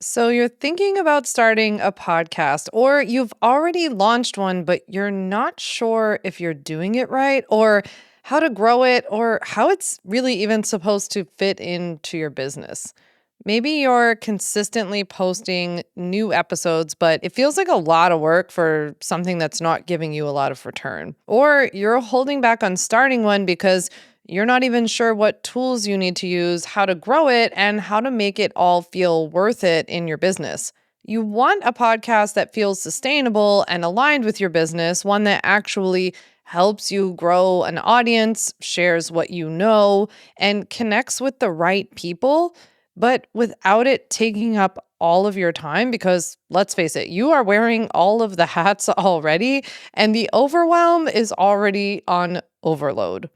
So you're thinking about starting a podcast, or you've already launched one, but you're not sure if you're doing it right, or how to grow it, or how it's really even supposed to fit into your business. Maybe you're consistently posting new episodes, but it feels like a lot of work for something that's not giving you a lot of return. Or you're holding back on starting one because you're not even sure what tools you need to use, how to grow it, and how to make it all feel worth it in your business. You want a podcast that feels sustainable and aligned with your business, one that actually helps you grow an audience, shares what you know, and connects with the right people, but without it taking up all of your time. Because let's face it, you are wearing all of the hats already, and the overwhelm is already on overload.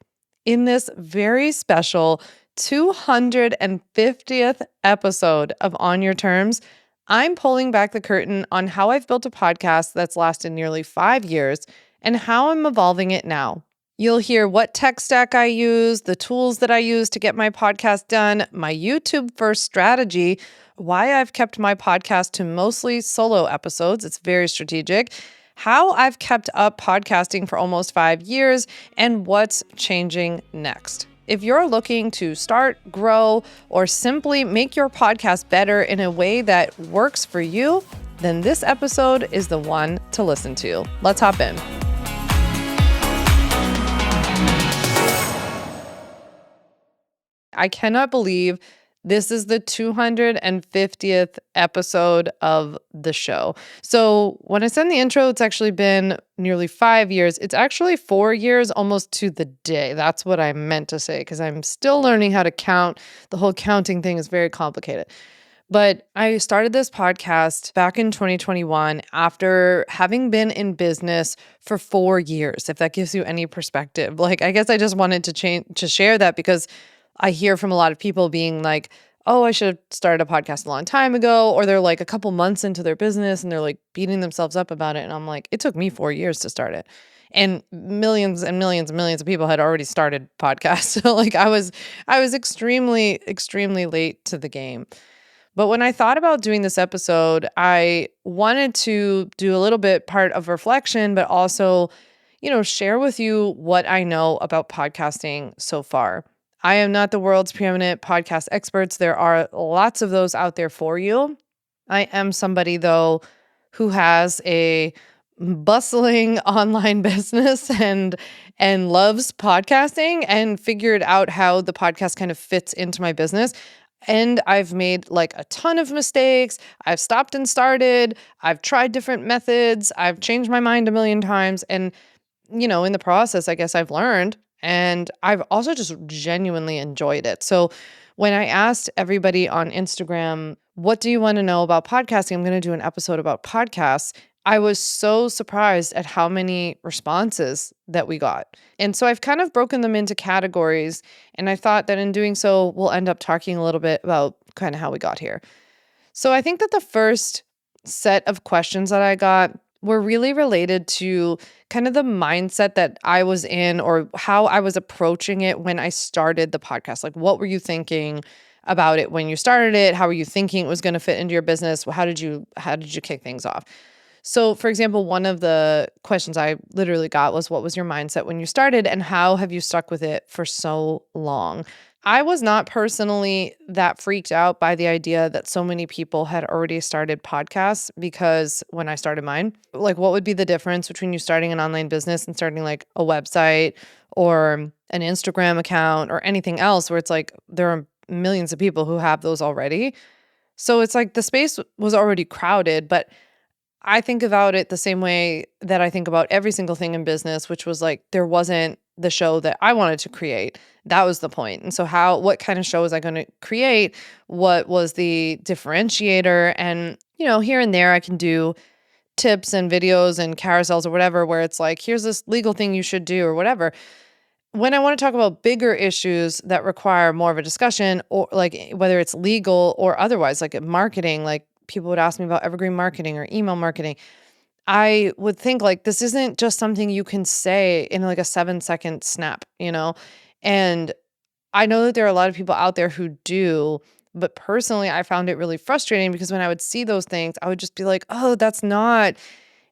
In this very special 250th episode of On Your Terms, I'm pulling back the curtain on how I've built a podcast that's lasted nearly 5 years and how I'm evolving it now. You'll hear what tech stack I use, the tools that I use to get my podcast done, my YouTube first strategy, why I've kept my podcast to mostly solo episodes. It's very strategic. How I've kept up podcasting for almost 5 years, and what's changing next. If you're looking to start, grow, or simply make your podcast better in a way that works for you, then this episode is the one to listen to. Let's hop in. I cannot believe this is the 250th episode of the show. So when I send the intro, it's actually been nearly 5 years. It's actually 4 years almost to the day. That's what I meant to say, because I'm still learning how to count. The whole counting thing is very complicated. But I started this podcast back in 2021 after having been in business for 4 years, if that gives you any perspective. Like, I guess I just wanted to share that because I hear from a lot of people being like, oh, I should have started a podcast a long time ago, or they're like a couple months into their business and they're like beating themselves up about it. And I'm like, it took me 4 years to start it. And millions and millions and millions of people had already started podcasts. So like I was extremely, extremely late to the game. But when I thought about doing this episode, I wanted to do a little bit part of reflection, but also, share with you what I know about podcasting so far. I am not the world's preeminent podcast experts. There are lots of those out there for you. I am somebody, though, who has a bustling online business and loves podcasting and figured out how the podcast kind of fits into my business. And I've made like a ton of mistakes. I've stopped and started. I've tried different methods. I've changed my mind a million times. And, in the process, I guess I've learned. And I've also just genuinely enjoyed it. So when I asked everybody on Instagram, what do you want to know about podcasting? I'm going to do an episode about podcasts. I was so surprised at how many responses that we got. And so I've kind of broken them into categories. And I thought that in doing so, we'll end up talking a little bit about kind of how we got here. So I think that the first set of questions that I got were really related to kind of the mindset that I was in, or how I was approaching it when I started the podcast. Like, what were you thinking about it when you started it? How were you thinking it was going to fit into your business? How did you kick things off? So, for example, one of the questions I literally got was, what was your mindset when you started, and how have you stuck with it for so long? I was not personally that freaked out by the idea that so many people had already started podcasts, because when I started mine, like, what would be the difference between you starting an online business and starting like a website or an Instagram account or anything else, where it's like there are millions of people who have those already. So it's like the space was already crowded, but I think about it the same way that I think about every single thing in business, which was like there wasn't the show that I wanted to create. That was the point. And so what kind of show was I going to create? What was the differentiator? And, here and there I can do tips and videos and carousels or whatever, where it's like, here's this legal thing you should do or whatever. When I want to talk about bigger issues that require more of a discussion, or like whether it's legal or otherwise, like marketing, like people would ask me about evergreen marketing or email marketing, I would think like this isn't just something you can say in like a 7-second snap. And I know that there are a lot of people out there who do, But personally, I found it really frustrating because when I would see those things, I would just be like, "Oh, that's not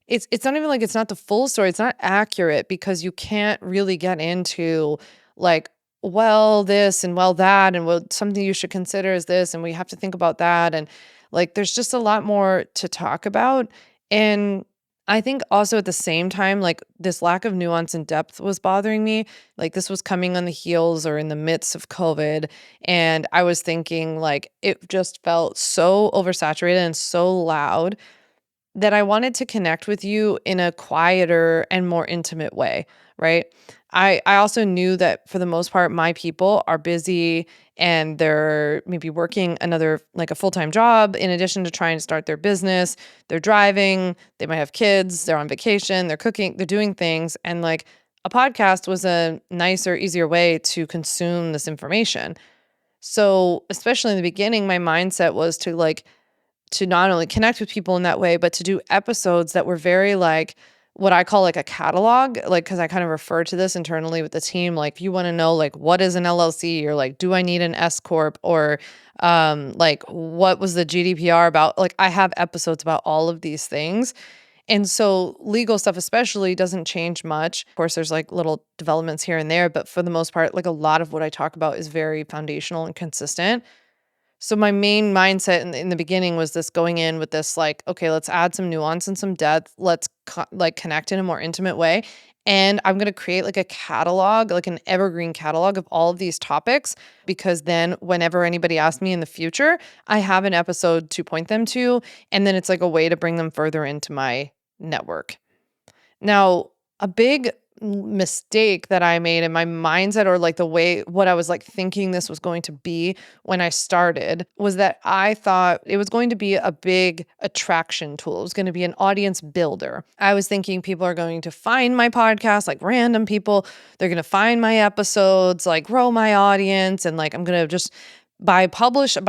it's not even like it's not the full story. It's not accurate because you can't really get into like, well, this and well that and well something you should consider is this and we have to think about that and like there's just a lot more to talk about. And I think also at the same time like this lack of nuance and depth was bothering me. Like this was coming on the heels or in the midst of COVID and I was thinking like it just felt so oversaturated and so loud that I wanted to connect with you in a quieter and more intimate way, right? I also knew that for the most part, my people are busy and they're maybe working another like a full-time job in addition to trying to start their business. They're driving, they might have kids, they're on vacation, they're cooking, they're doing things. And like a podcast was a nicer, easier way to consume this information. So, especially in the beginning, my mindset was to not only connect with people in that way, but to do episodes that were very like what I call like a catalog, like because I kind of refer to this internally with the team. Like, if you want to know like what is an LLC or like do I need an S corp or like what was the GDPR about? Like, I have episodes about all of these things. And so legal stuff especially doesn't change much. Of course, there's like little developments here and there, but for the most part, like a lot of what I talk about is very foundational and consistent. So my main mindset in the beginning was this going in with this like, okay, let's add some nuance and some depth. Let's like connect in a more intimate way. And I'm going to create like a catalog, like an evergreen catalog of all of these topics, because then whenever anybody asks me in the future, I have an episode to point them to. And then it's like a way to bring them further into my network. Now, a big mistake that I made in my mindset or like the way what I was like thinking this was going to be when I started was that I thought it was going to be a big attraction tool. It was going to be an audience builder. I was thinking people are going to find my podcast, like random people. They're going to find my episodes, like grow my audience. And like I'm going to just by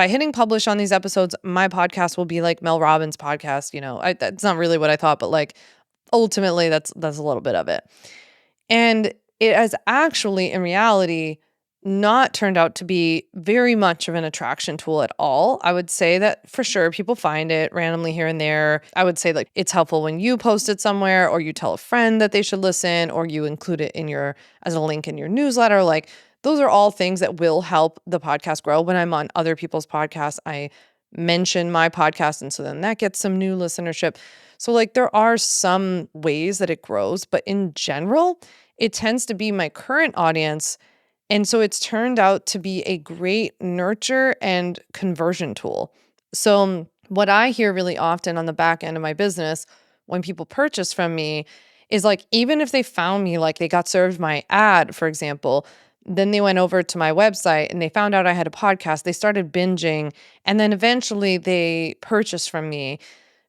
hitting publish on these episodes, my podcast will be like Mel Robbins' podcast. That's not really what I thought, but like ultimately that's a little bit of it. And it has actually, in reality, not turned out to be very much of an attraction tool at all. I would say that for sure people find it randomly here and there. I would say like it's helpful when you post it somewhere or you tell a friend that they should listen or you include it as a link in your newsletter. Like those are all things that will help the podcast grow. When I'm on other people's podcasts, I mention my podcast and so then that gets some new listenership. So like there are some ways that it grows, but in general, it tends to be my current audience. And so it's turned out to be a great nurture and conversion tool. So what I hear really often on the back end of my business when people purchase from me is like, even if they found me, like they got served my ad, for example, then they went over to my website and they found out I had a podcast, they started binging, and then eventually they purchased from me.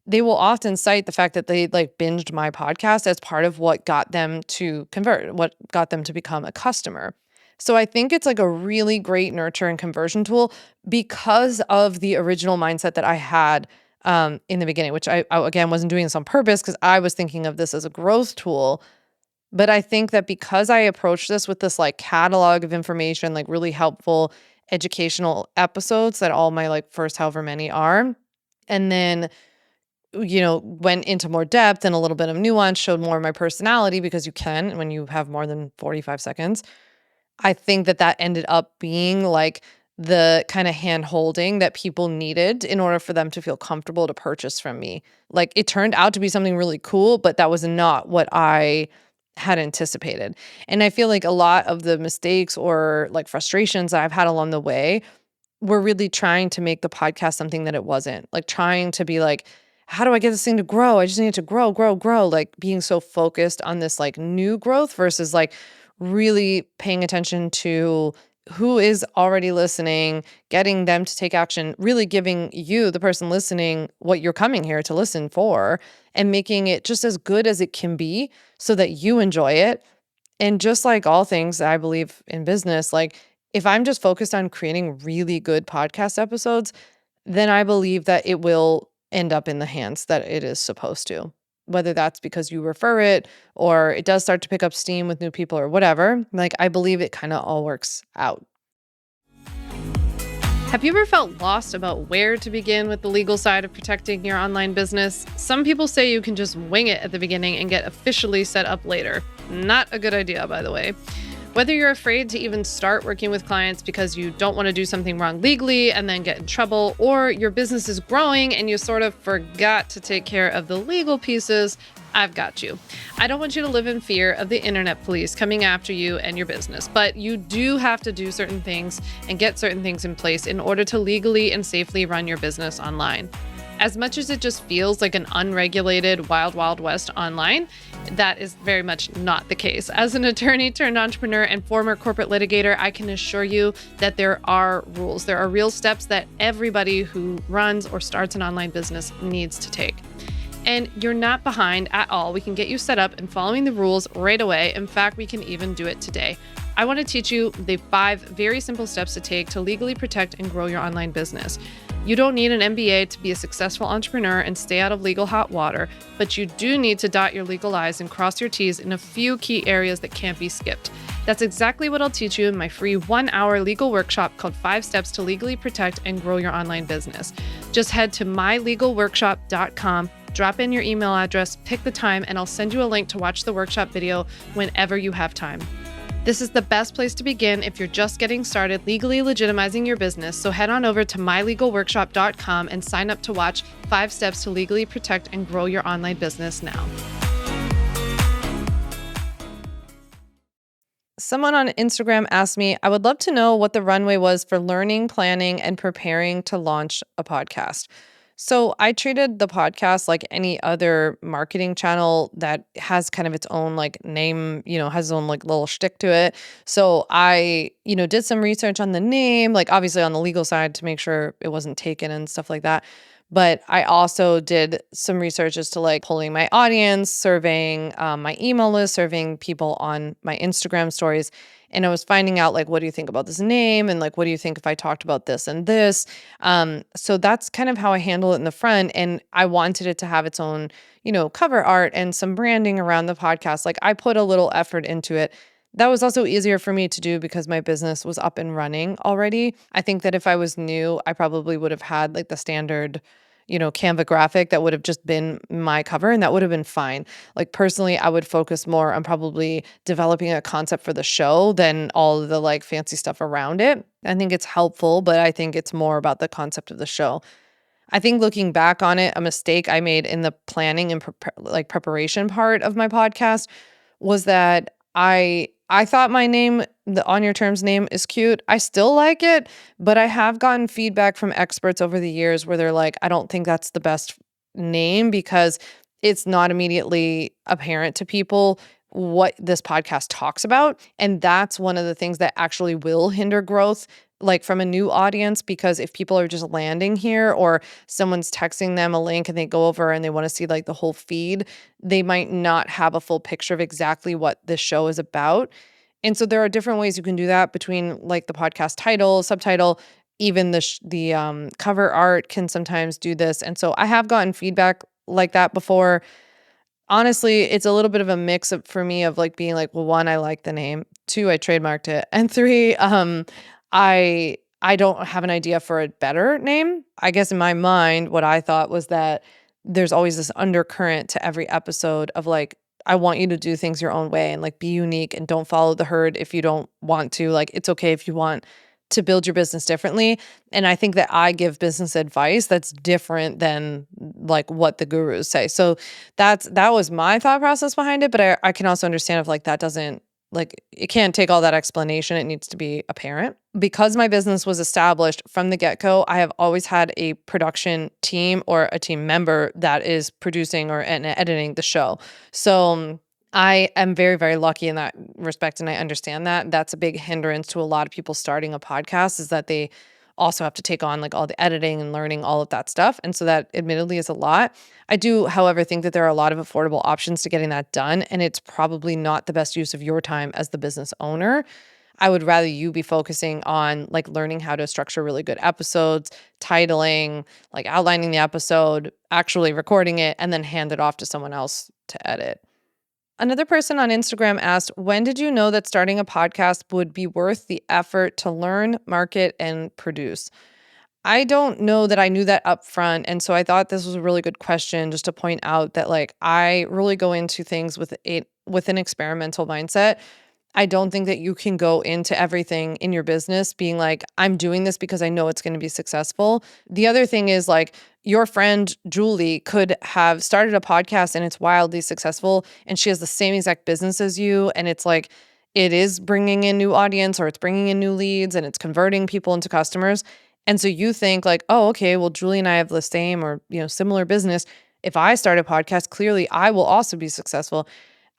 They will often cite the fact that they like binged my podcast as part of what got them to convert, what got them to become a customer. So I think it's like a really great nurture and conversion tool because of the original mindset that I had in the beginning, which I again wasn't doing this on purpose because I was thinking of this as a growth tool. But I think that because I approached this with this like catalog of information, like really helpful educational episodes that all my like first however many are, and then went into more depth and a little bit of nuance, showed more of my personality because you can when you have more than 45 seconds. I think that ended up being like the kind of hand holding that people needed in order for them to feel comfortable to purchase from me. Like it turned out to be something really cool, but that was not what I had anticipated. And I feel like a lot of the mistakes or like frustrations that I've had along the way were really trying to make the podcast something that it wasn't. Like trying to be like, how do I get this thing to grow? I just need it to grow, grow, grow. Like being so focused on this like new growth versus like really paying attention to who is already listening, getting them to take action, really giving you, the person listening, what you're coming here to listen for, and making it just as good as it can be so that you enjoy it. And just like all things that I believe in business, like if I'm just focused on creating really good podcast episodes, then I believe that it will end up in the hands that it is supposed to. Whether that's because you refer it or it does start to pick up steam with new people or whatever, like I believe it kind of all works out. Have you ever felt lost about where to begin with the legal side of protecting your online business? Some people say you can just wing it at the beginning and get officially set up later. Not a good idea, by the way. Whether you're afraid to even start working with clients because you don't want to do something wrong legally and then get in trouble, or your business is growing and you sort of forgot to take care of the legal pieces, I've got you. I don't want you to live in fear of the internet police coming after you and your business, but you do have to do certain things and get certain things in place in order to legally and safely run your business online. As much as it just feels like an unregulated wild, wild west online, that is very much not the case. As an attorney turned entrepreneur and former corporate litigator, I can assure you that there are rules. There are real steps that everybody who runs or starts an online business needs to take. And you're not behind at all. We can get you set up and following the rules right away. In fact, we can even do it today. I want to teach you the 5 very simple steps to take to legally protect and grow your online business. You don't need an MBA to be a successful entrepreneur and stay out of legal hot water, but you do need to dot your legal I's and cross your T's in a few key areas that can't be skipped. That's exactly what I'll teach you in my free 1-hour legal workshop called 5 Steps to Legally Protect and Grow Your Online Business. Just head to mylegalworkshop.com, drop in your email address, pick the time, and I'll send you a link to watch the workshop video whenever you have time. This is the best place to begin if you're just getting started legally legitimizing your business, so head on over to mylegalworkshop.com and sign up to watch 5 Steps to Legally Protect and Grow Your Online Business now. Someone on Instagram asked me, I would love to know what the runway was for learning, planning, and preparing to launch a podcast. So I treated the podcast like any other marketing channel that has kind of its own like name, has its own like little shtick to it. So I, did some research on the name, like obviously on the legal side to make sure it wasn't taken and stuff like that. But I also did some research as to like polling my audience, surveying my email list, surveying people on my Instagram stories. And I was finding out like, what do you think about this name? And like, what do you think if I talked about this and this? So that's kind of how I handle it in the front. And I wanted it to have its own, cover art and some branding around the podcast. Like I put a little effort into it. That was also easier for me to do because my business was up and running already. I think that if I was new, I probably would have had like the standard, Canva graphic that would have just been my cover and that would have been fine. Like personally, I would focus more on probably developing a concept for the show than all of the like fancy stuff around it. I think it's helpful, but I think it's more about the concept of the show. I think looking back on it, a mistake I made in the planning and preparation part of my podcast was that I thought my name, the On Your Terms name, is cute. I still like it, but I have gotten feedback from experts over the years where they're like, I don't think that's the best name because it's not immediately apparent to people what this podcast talks about. And that's one of the things that actually will hinder growth, like from a new audience, because if people are just landing here or someone's texting them a link and they go over and they want to see like the whole feed, they might not have a full picture of exactly what this show is about. And so there are different ways you can do that between like the podcast title, subtitle, even the cover art can sometimes do this. And so I have gotten feedback like that before. Honestly, it's a little bit of a mix up for me of like being like, well, 1, I like the name. 2, I trademarked it. And 3, I don't have an idea for a better name. I guess in my mind, what I thought was that there's always this undercurrent to every episode of like, I want you to do things your own way and like be unique and don't follow the herd if you don't want to. Like, it's okay if you want to build your business differently. And I think that I give business advice that's different than like what the gurus say. So that was my thought process behind it. But I can also understand if like that doesn't, like it can't take all that explanation. It needs to be apparent. Because my business was established from the get-go, I have always had a production team or a team member that is producing or editing the show. So I am very, very lucky in that respect, and I understand that. That's a big hindrance to a lot of people starting a podcast is that they also have to take on like all the editing and learning all of that stuff. And so that admittedly is a lot. I do, however, think that there are a lot of affordable options to getting that done, and it's probably not the best use of your time as the business owner. I would rather you be focusing on like learning how to structure really good episodes, titling, like outlining the episode, actually recording it, and then hand it off to someone else to edit. Another person on Instagram asked, when did you know that starting a podcast would be worth the effort to learn, market, and produce? I don't know that I knew that up front, and so I thought this was a really good question just to point out that, like, I really go into things with an experimental mindset. I don't think that you can go into everything in your business being like, "I'm doing this because I know it's gonna be successful." The other thing is, like, your friend Julie could have started a podcast and it's wildly successful, and she has the same exact business as you, and it's like, it is bringing in new audience or it's bringing in new leads and it's converting people into customers, and so you think like, "Oh, okay, well, Julie and I have the same or, similar business. If I start a podcast, clearly I will also be successful."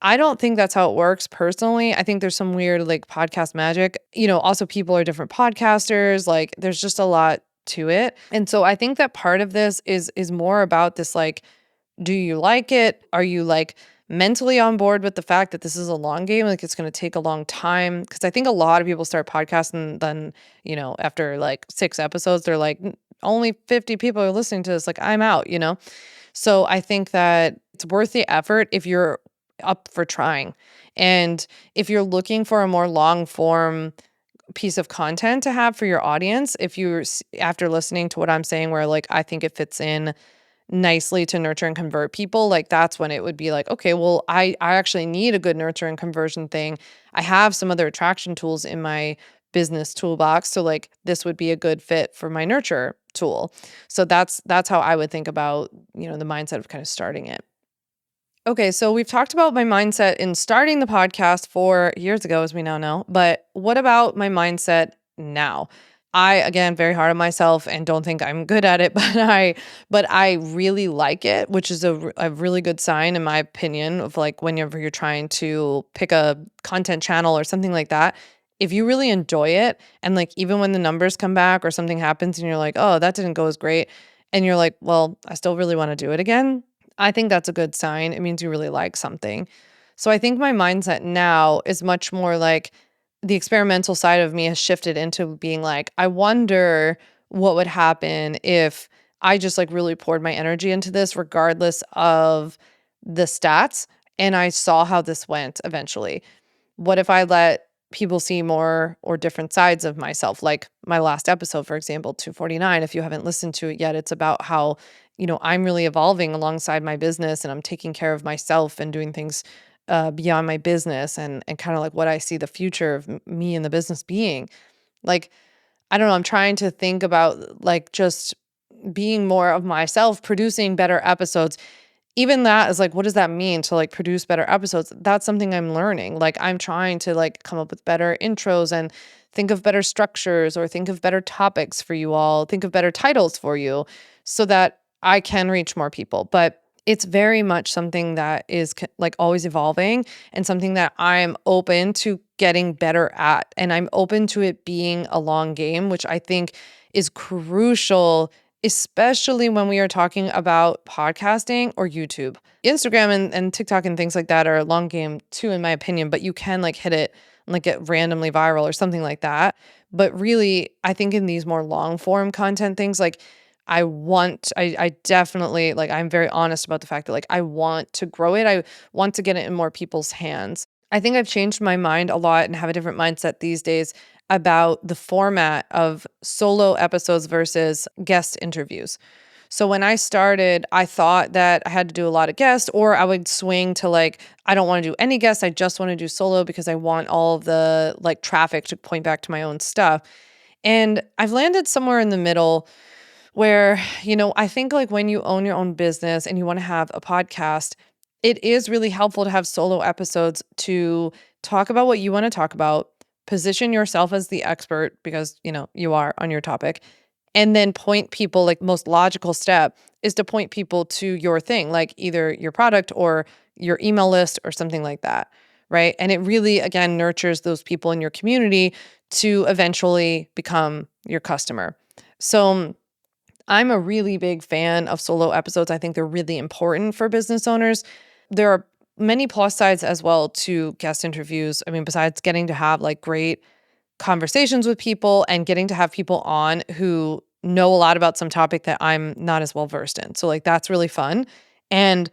I don't think that's how it works personally. I think there's some weird like podcast magic. Also people are different podcasters, like there's just a lot to it. And so I think that part of this is more about this like, do you like it? Are you like mentally on board with the fact that this is a long game? Like it's going to take a long time. Cause I think a lot of people start podcasts and then, after like 6 episodes, they're like, only 50 people are listening to this. Like I'm out. So I think that it's worth the effort if you're up for trying. And if you're looking for a more long form piece of content to have for your audience, if you're after listening to what I'm saying, where like I think it fits in nicely to nurture and convert people, like that's when it would be like, okay, well, I actually need a good nurture and conversion thing. I have some other attraction tools in my business toolbox. So like this would be a good fit for my nurture tool. So that's how I would think about, the mindset of kind of starting it. Okay, so we've talked about my mindset in starting the podcast 4 years ago, as we now know, but what about my mindset now? I, again, very hard on myself and don't think I'm good at it, but I really like it, which is a really good sign, in my opinion, of like whenever you're trying to pick a content channel or something like that. If you really enjoy it, and like even when the numbers come back or something happens and you're like, oh, that didn't go as great, and you're like, well, I still really want to do it again, I think that's a good sign. It means you really like something. So I think my mindset now is much more like the experimental side of me has shifted into being like, I wonder what would happen if I just like really poured my energy into this, regardless of the stats, and I saw how this went eventually. What if I let people see more or different sides of myself? Like my last episode, for example, 249. If you haven't listened to it yet, it's about how, I'm really evolving alongside my business and I'm taking care of myself and doing things beyond my business and kind of like what I see the future of me and the business being. Like, I don't know, I'm trying to think about like just being more of myself, producing better episodes. Even that is like, what does that mean to like produce better episodes? That's something I'm learning. Like I'm trying to like come up with better intros and think of better structures or think of better topics for you all, think of better titles for you so that I can reach more people. But it's very much something that is like always evolving and something that I'm open to getting better at. And I'm open to it being a long game, which I think is crucial, especially when we are talking about podcasting or YouTube. Instagram and TikTok and things like that are a long game too, in my opinion, but you can like hit it and like get randomly viral or something like that. But really, I think in these more long form content things, like I definitely like, I'm very honest about the fact that like I want to grow it. I want to get it in more people's hands. I think I've changed my mind a lot and have a different mindset these days about the format of solo episodes versus guest interviews. So when I started, I thought that I had to do a lot of guests, or I would swing to like, I don't want to do any guests. I just want to do solo because I want all of the like traffic to point back to my own stuff. And I've landed somewhere in the middle where, I think like when you own your own business and you want to have a podcast, it is really helpful to have solo episodes to talk about what you want to talk about, position yourself as the expert because, you are on your topic, and then point people, like most logical step is to point people to your thing, like either your product or your email list or something like that. Right. And it really, again, nurtures those people in your community to eventually become your customer. So I'm a really big fan of solo episodes. I think they're really important for business owners. There are many plus sides as well to guest interviews. I mean, besides getting to have like great conversations with people and getting to have people on who know a lot about some topic that I'm not as well versed in. So like that's really fun. And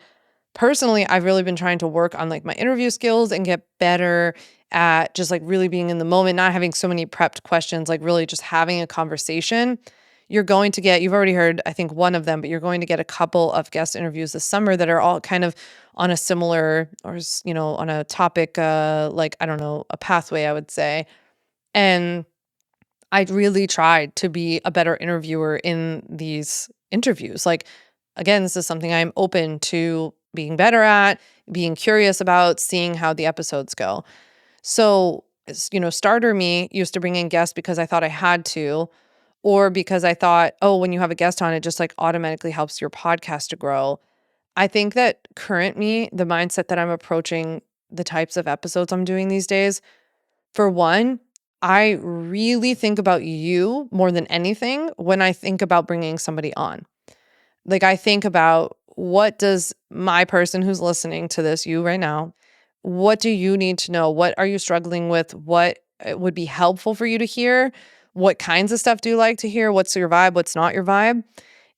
personally, I've really been trying to work on like my interview skills and get better at just like really being in the moment, not having so many prepped questions, like really just having a conversation. you're going to get, you've already heard, I think, one of them, but you're going to get a couple of guest interviews this summer that are all kind of on a similar on a topic, like, I don't know, a pathway, I would say. And I really tried to be a better interviewer in these interviews. Like, again, this is something I'm open to being better at, being curious about, seeing how the episodes go. So, starter me used to bring in guests because I thought I had to, or because I thought, oh, when you have a guest on, it just like automatically helps your podcast to grow. I think that current me, the mindset that I'm approaching the types of episodes I'm doing these days, for one, I really think about you more than anything when I think about bringing somebody on. Like, I think about, what does my person who's listening to this, you right now, what do you need to know? What are you struggling with? What would be helpful for you to hear? What kinds of stuff do you like to hear? What's your vibe? What's not your vibe?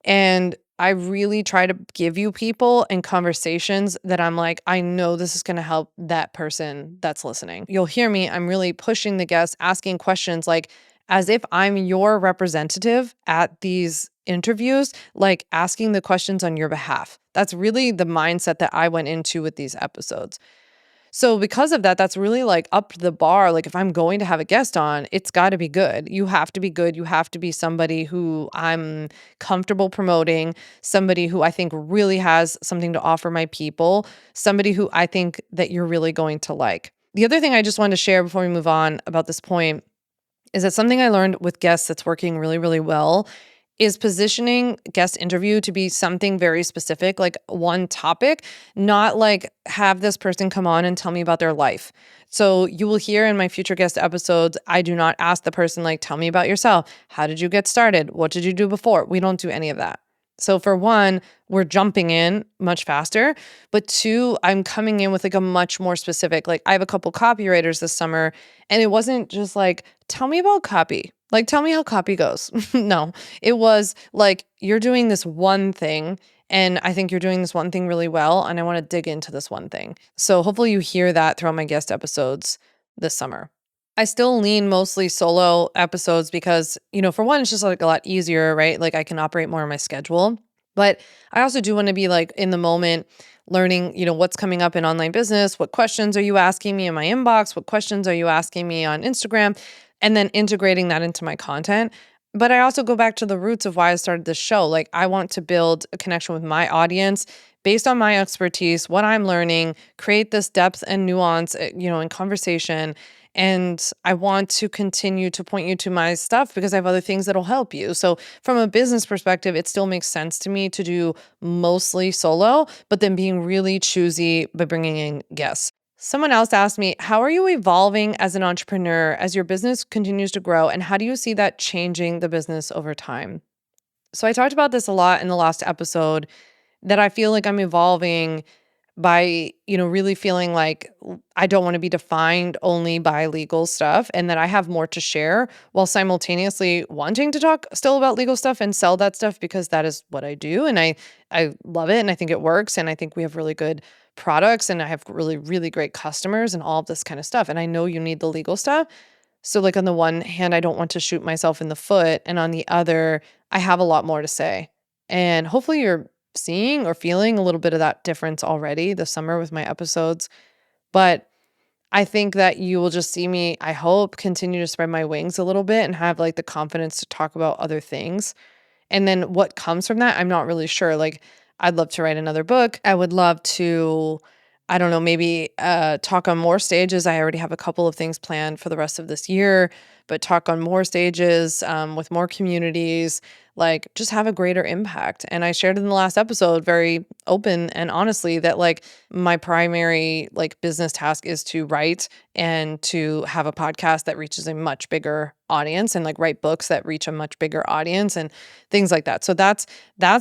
And I really try to give you people and conversations that I'm like, I know this is going to help that person that's listening. You'll hear me. I'm really pushing the guests, asking questions like as if I'm your representative at these interviews, like asking the questions on your behalf. That's really the mindset that I went into with these episodes. So because of that, that's really like up the bar. Like, if I'm going to have a guest on, it's got to be good. You have to be good. You have to be somebody who I'm comfortable promoting, somebody who I think really has something to offer my people, somebody who I think that you're really going to like. The other thing I just wanted to share before we move on about this point is that something I learned with guests that's working really, really well is positioning guest interview to be something very specific, like one topic, not like have this person come on and tell me about their life. So you will hear in my future guest episodes, I do not ask the person, like, tell me about yourself. How did you get started? What did you do before? We don't do any of that. So for one, we're jumping in much faster, but two, I'm coming in with like a much more specific, like, I have a couple copywriters this summer, and it wasn't just like, tell me about copy. Like, tell me how copy goes. No, it was like, you're doing this one thing, and I think you're doing this one thing really well, and I want to dig into this one thing. So hopefully you hear that throughout my guest episodes this summer. I still lean mostly solo episodes because, for one, it's just like a lot easier, right? Like, I can operate more on my schedule. But I also do want to be like in the moment, learning, what's coming up in online business. What questions are you asking me in my inbox? What questions are you asking me on Instagram? And then integrating that into my content. But I also go back to the roots of why I started this show. Like, I want to build a connection with my audience based on my expertise, what I'm learning, create this depth and nuance, in conversation. And I want to continue to point you to my stuff because I have other things that'll help you. So from a business perspective, it still makes sense to me to do mostly solo, but then being really choosy by bringing in guests. Someone else asked me, how are you evolving as an entrepreneur as your business continues to grow? And how do you see that changing the business over time? So I talked about this a lot in the last episode, that I feel like I'm evolving by, really feeling like I don't want to be defined only by legal stuff, and that I have more to share while simultaneously wanting to talk still about legal stuff and sell that stuff because that is what I do. And I love it, and I think it works, and I think we have really good products, and I have really, really great customers and all of this kind of stuff. And I know you need the legal stuff. So like, on the one hand, I don't want to shoot myself in the foot, and on the other, I have a lot more to say. And hopefully you're seeing or feeling a little bit of that difference already this summer with my episodes. But I think that you will just see me, I hope, continue to spread my wings a little bit and have like the confidence to talk about other things. And then what comes from that, I'm not really sure. Like, I'd love to write another book. I would love to, I don't know, maybe talk on more stages. I already have a couple of things planned for the rest of this year, but talk on more stages with more communities, like just have a greater impact. And I shared in the last episode very open and honestly that like my primary like business task is to write and to have a podcast that reaches a much bigger audience, and like write books that reach a much bigger audience and things like that. So that's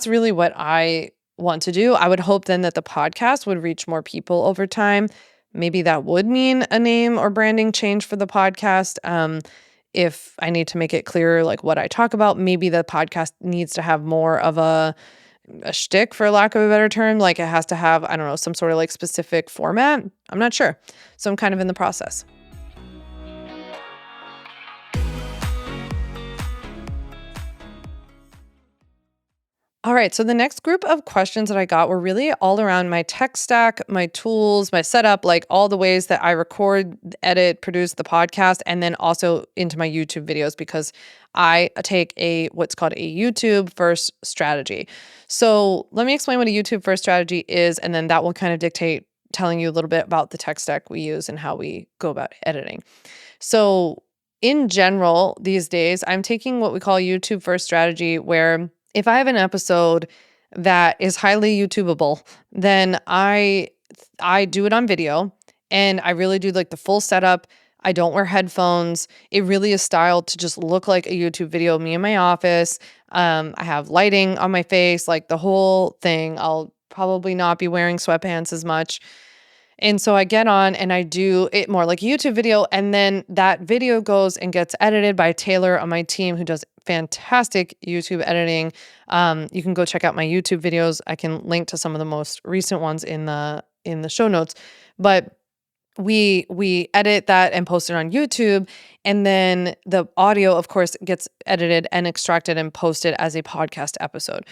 really what I want to do. I would hope then that the podcast would reach more people over time. Maybe that would mean a name or branding change for the podcast. If I need to make it clearer, like what I talk about, maybe the podcast needs to have more of a shtick, for lack of a better term. Like, it has to have, I don't know, some sort of like specific format. I'm not sure. So I'm kind of in the process. All right. So the next group of questions that I got were really all around my tech stack, my tools, my setup, like all the ways that I record, edit, produce the podcast, and then also into my YouTube videos because I take a what's called a YouTube first strategy. So let me explain what a YouTube first strategy is, and then that will kind of dictate telling you a little bit about the tech stack we use and how we go about editing. So, in general, these days, I'm taking what we call YouTube first strategy, where if I have an episode that is highly YouTubeable, then I do it on video and I really do like the full setup. I don't wear headphones. It really is styled to just look like a YouTube video of me in my office. I have lighting on my face, like the whole thing. I'll probably not be wearing sweatpants as much. And so I get on and I do it more like a YouTube video. And then that video goes and gets edited by Taylor on my team who does fantastic YouTube editing. You can go check out my YouTube videos. I can link to some of the most recent ones in the show notes. But we edit that and post it on YouTube, and then the audio of course gets edited and extracted and posted as a podcast episode.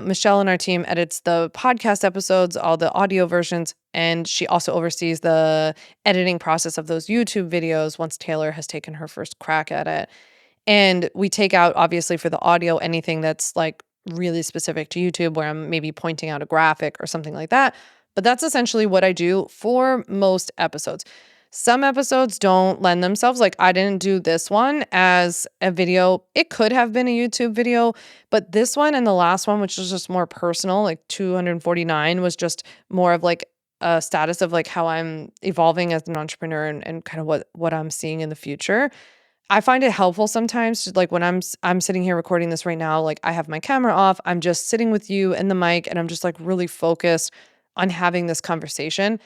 Michelle and our team edits the podcast episodes, all the audio versions, and she also oversees the editing process of those YouTube videos once Taylor has taken her first crack at it. And we take out, obviously, for the audio, anything that's like really specific to YouTube, where I'm maybe pointing out a graphic or something like that. But that's essentially what I do for most episodes. Some episodes don't lend themselves. Like, I didn't do this one as a video. It could have been a YouTube video, but this one and the last one, which was just more personal, like 249, was just more of like a status of like how I'm evolving as an entrepreneur and kind of what I'm seeing in the future. I find it helpful sometimes to, like when I'm sitting here recording this right now, like I have my camera off, I'm just sitting with you and the mic and I'm just like really focused on having this conversation.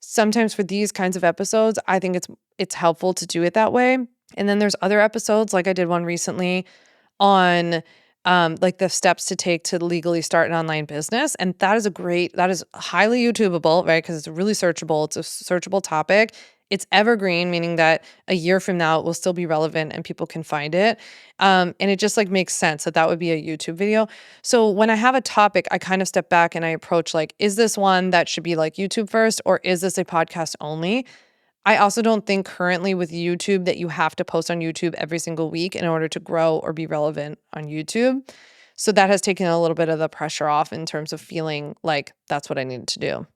Sometimes for these kinds of episodes, I think it's helpful to do it that way. And then there's other episodes, like I did one recently on like the steps to take to legally start an online business. And that is highly YouTubeable, right? Because it's really searchable. It's a searchable topic. It's evergreen, meaning that a year from now it will still be relevant and people can find it. And it just like makes sense that that would be a YouTube video. So when I have a topic, I kind of step back and I approach like, is this one that should be like YouTube first, or is this a podcast only? I also don't think currently with YouTube that you have to post on YouTube every single week in order to grow or be relevant on YouTube. So that has taken a little bit of the pressure off in terms of feeling like that's what I needed to do.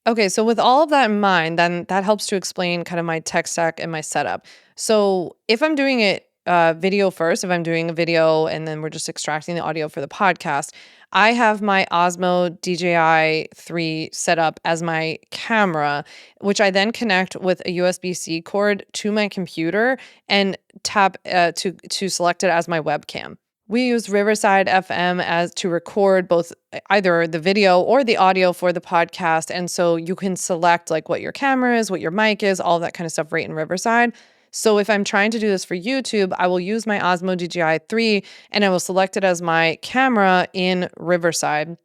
Okay, so with all of that in mind, then that helps to explain kind of my tech stack and my setup. So if I'm doing it video first, if I'm doing a video and then we're just extracting the audio for the podcast, I have my Osmo DJI 3 set up as my camera, which I then connect with a USB-C cord to my computer and tap to select it as my webcam. We use Riverside FM as to record both either the video or the audio for the podcast. And so you can select like what your camera is, what your mic is, all that kind of stuff right in Riverside. So if I'm trying to do this for YouTube, I will use my Osmo DJI 3 and I will select it as my camera in Riverside.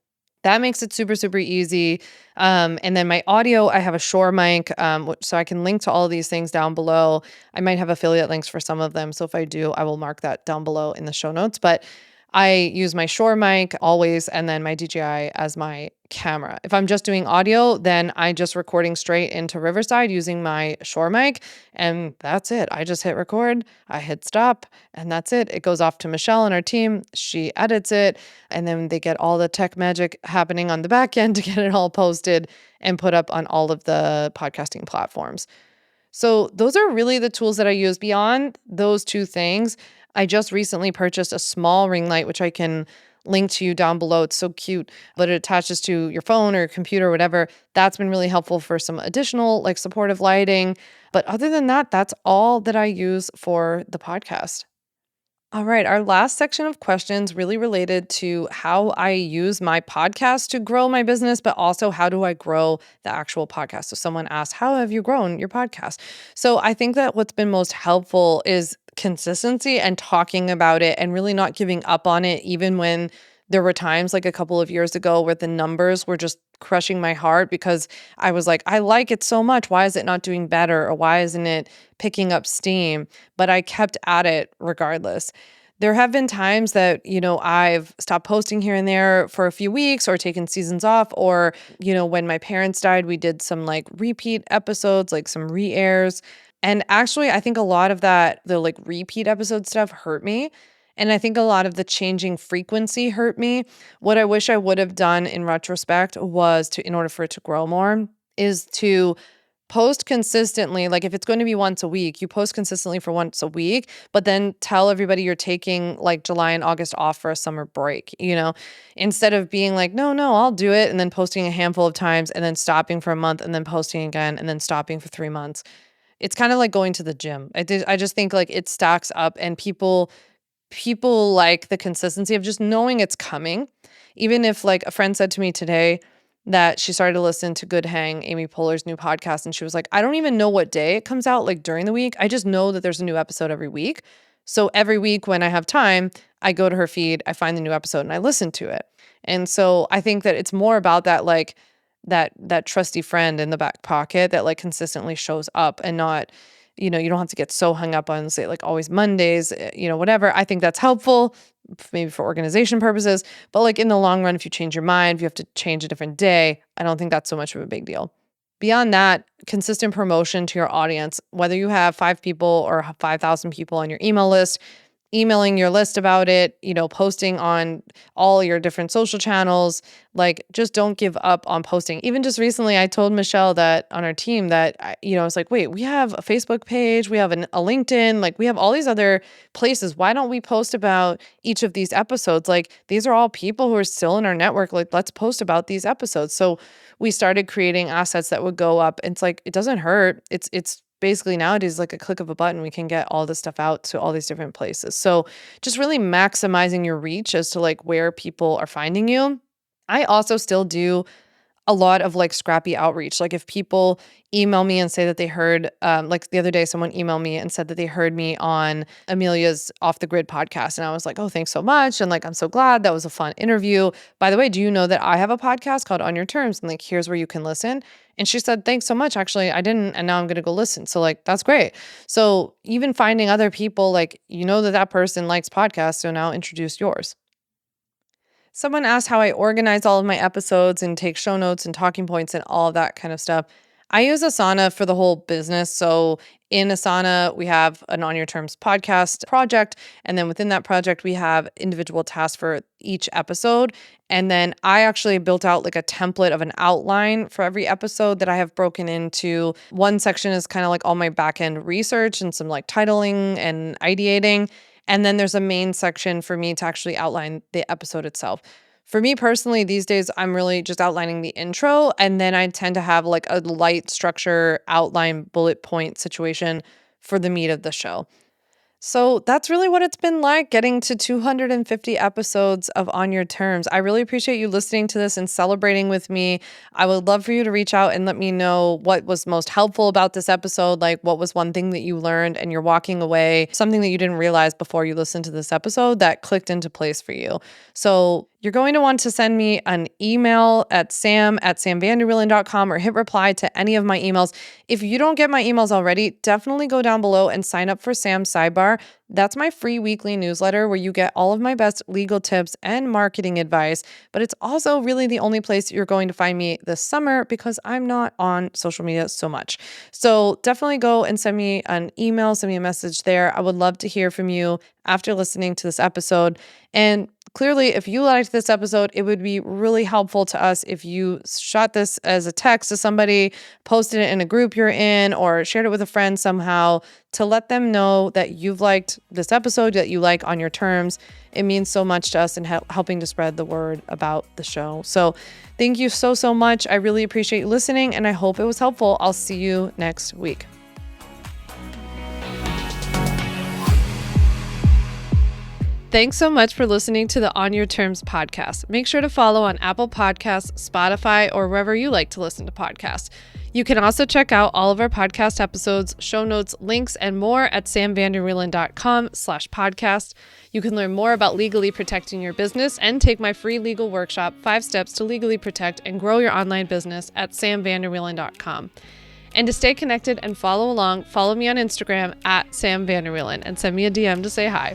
That makes it super, super easy. And then my audio, I have a Shure mic, so I can link to all of these things down below. I might have affiliate links for some of them. So if I do, I will mark that down below in the show notes. But I use my Shure mic always, and then my DJI as my camera. If I'm just doing audio, then I just recording straight into Riverside using my Shure mic, and that's it. I just hit record, I hit stop, and that's it. It goes off to Michelle and our team. She edits it, and then they get all the tech magic happening on the back end to get it all posted and put up on all of the podcasting platforms. So those are really the tools that I use. Beyond those two things, I just recently purchased a small ring light, which I can link to you down below. It's so cute, but it attaches to your phone or your computer or whatever. That's been really helpful for some additional like supportive lighting. But other than that, that's all that I use for the podcast. All right, our last section of questions really related to how I use my podcast to grow my business, but also how do I grow the actual podcast? So someone asked, how have you grown your podcast? So I think that what's been most helpful is consistency and talking about it and really not giving up on it, even when there were times like a couple of years ago where the numbers were just crushing my heart because I was like, I like it so much. Why is it not doing better? Or why isn't it picking up steam? But I kept at it regardless. There have been times that, I've stopped posting here and there for a few weeks or taken seasons off, or, when my parents died, we did some like repeat episodes, like some re-airs. And actually, I think a lot of that, the like repeat episode stuff hurt me. And I think a lot of the changing frequency hurt me. What I wish I would have done in retrospect was in order for it to grow more, is to post consistently. Like if it's going to be once a week, you post consistently for once a week, but then tell everybody you're taking like July and August off for a summer break, instead of being like, no, I'll do it. And then posting a handful of times and then stopping for a month and then posting again and then stopping for 3 months. It's kind of like going to the gym. I just think like it stacks up, and people like the consistency of just knowing it's coming. Even if like a friend said to me today that she started to listen to Good Hang, Amy Poehler's new podcast, and she was like, I don't even know what day it comes out like during the week. I just know that there's a new episode every week. So every week when I have time, I go to her feed, I find the new episode and I listen to it. And so I think that it's more about that, like that trusty friend in the back pocket that like consistently shows up, and not, you don't have to get so hung up on, say, like always Mondays, whatever. I think that's helpful, maybe for organization purposes. But like in the long run, if you change your mind, if you have to change a different day, I don't think that's so much of a big deal. Beyond that, consistent promotion to your audience, whether you have 5 people or 5,000 people on your email list, emailing your list about it, posting on all your different social channels, like just don't give up on posting. Even just recently, I told Michelle that on our team that, I was like, wait, we have a Facebook page, we have a LinkedIn, like we have all these other places. Why don't we post about each of these episodes? Like these are all people who are still in our network. Like let's post about these episodes. So we started creating assets that would go up. It's like, it doesn't hurt. It's basically nowadays like a click of a button, we can get all this stuff out to all these different places. So just really maximizing your reach as to like where people are finding you. I also still do a lot of like scrappy outreach. Like if people email me and say that they heard, like the other day, someone emailed me and said that they heard me on Amelia's Off the Grid podcast. And I was like, oh, thanks so much. And like, I'm so glad. That was a fun interview. By the way, do you know that I have a podcast called On Your Terms? And like, here's where you can listen. And she said, thanks so much. Actually, I didn't. And now I'm going to go listen. So like, that's great. So even finding other people, like, that person likes podcasts. So now introduce yours. Someone asked how I organize all of my episodes and take show notes and talking points and all of that kind of stuff. I use Asana for the whole business. So in Asana, we have an On Your Terms podcast project. And then within that project, we have individual tasks for each episode. And then I actually built out like a template of an outline for every episode that I have broken into. One section is kind of like all my back-end research and some like titling and ideating. And then there's a main section for me to actually outline the episode itself. For me personally, these days, I'm really just outlining the intro, and then I tend to have like a light structure outline bullet point situation for the meat of the show. So that's really what it's been like getting to 250 episodes of On Your Terms. I really appreciate you listening to this and celebrating with me. I would love for you to reach out and let me know what was most helpful about this episode. Like what was one thing that you learned and you're walking away, something that you didn't realize before you listened to this episode that clicked into place for you. So you're going to want to send me an email at sam@samvanderwielen.com or hit reply to any of my emails. If you don't get my emails already, definitely go down below and sign up for Sam's Sidebar. That's my free weekly newsletter where you get all of my best legal tips and marketing advice. But it's also really the only place you're going to find me this summer because I'm not on social media so much. So definitely go and send me an email, send me a message there. I would love to hear from you after listening to this episode. And clearly, if you liked this episode, it would be really helpful to us if you shot this as a text to somebody, posted it in a group you're in, or shared it with a friend somehow to let them know that you've liked this episode, that you like On Your Terms. It means so much to us in helping to spread the word about the show. So thank you so, so much. I really appreciate you listening, and I hope it was helpful. I'll see you next week. Thanks so much for listening to the On Your Terms podcast. Make sure to follow on Apple Podcasts, Spotify, or wherever you like to listen to podcasts. You can also check out all of our podcast episodes, show notes, links, and more at samvanderwielen.com/podcast. You can learn more about legally protecting your business and take my free legal workshop, 5 Steps to Legally Protect and Grow Your Online Business at samvanderwielen.com. And to stay connected and follow along, follow me on Instagram at samvanderwielen and send me a DM to say hi.